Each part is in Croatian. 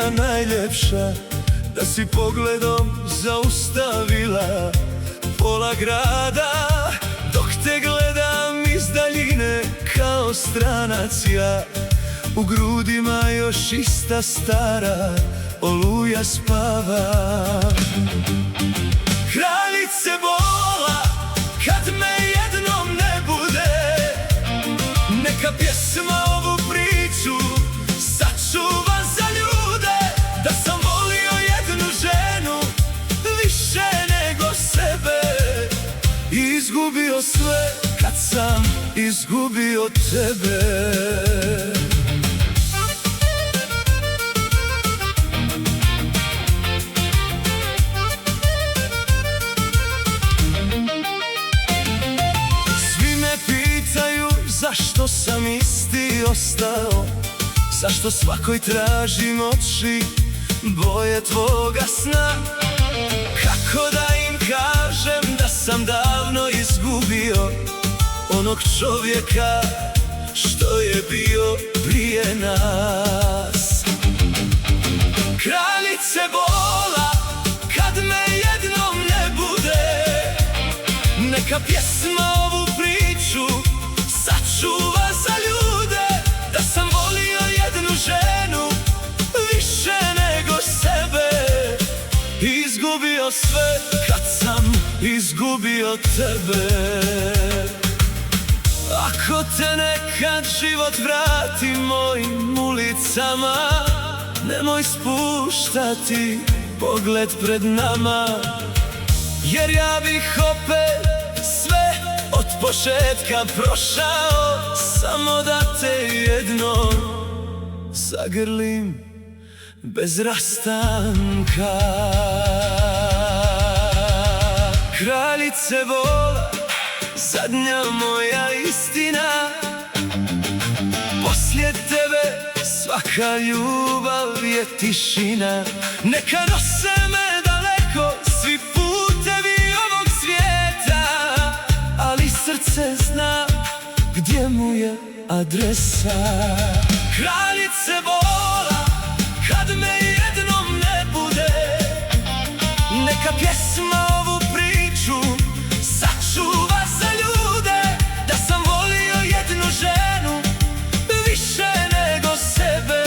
moja najljepša, da si pogledom zaustavila pola grada, dok te gledam iz daljine kao stranac ja. U grudima još ista stara oluja spava. Kraljice bola, kad me jednom ne bude, neka pjesma ovu priču sačuva za ljude. Da sam volio jednu ženu više nego sebe, izgubio sve kad sam izgubio tebe. Zašto sam isti ostao, zašto svakoj tražim oči boje tvoga sna. Kako da im kažem da sam davno izgubio onog čovjeka što je bio prije nas. Kraljice bola, kad me jednom ne bude, neka pjesma ovu priču sačuva za ljude. Da sam volio jednu ženu više nego sebe, izgubio sve kad sam izgubio tebe. Ako te nekad život vrati mojim ulicama, nemoj spuštati pogled pred nama, jer ja bih opet sve od početka prošao, samo da te jednom zagrlim bez rastanka. Kraljice bola, zadnja moja istina, poslije tebe svaka ljubav je tišina. Neka nose me daleko svi putevi ovog svijeta, ali srce zna gdje mu je adresa. Kraljice bola, kad me jednom ne bude, neka pjesma ovu priču sačuva za ljude. Da sam volio jednu ženu više nego sebe,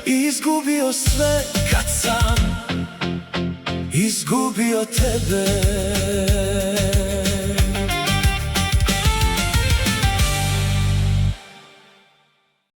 izgubio sve kad sam izgubio tebe.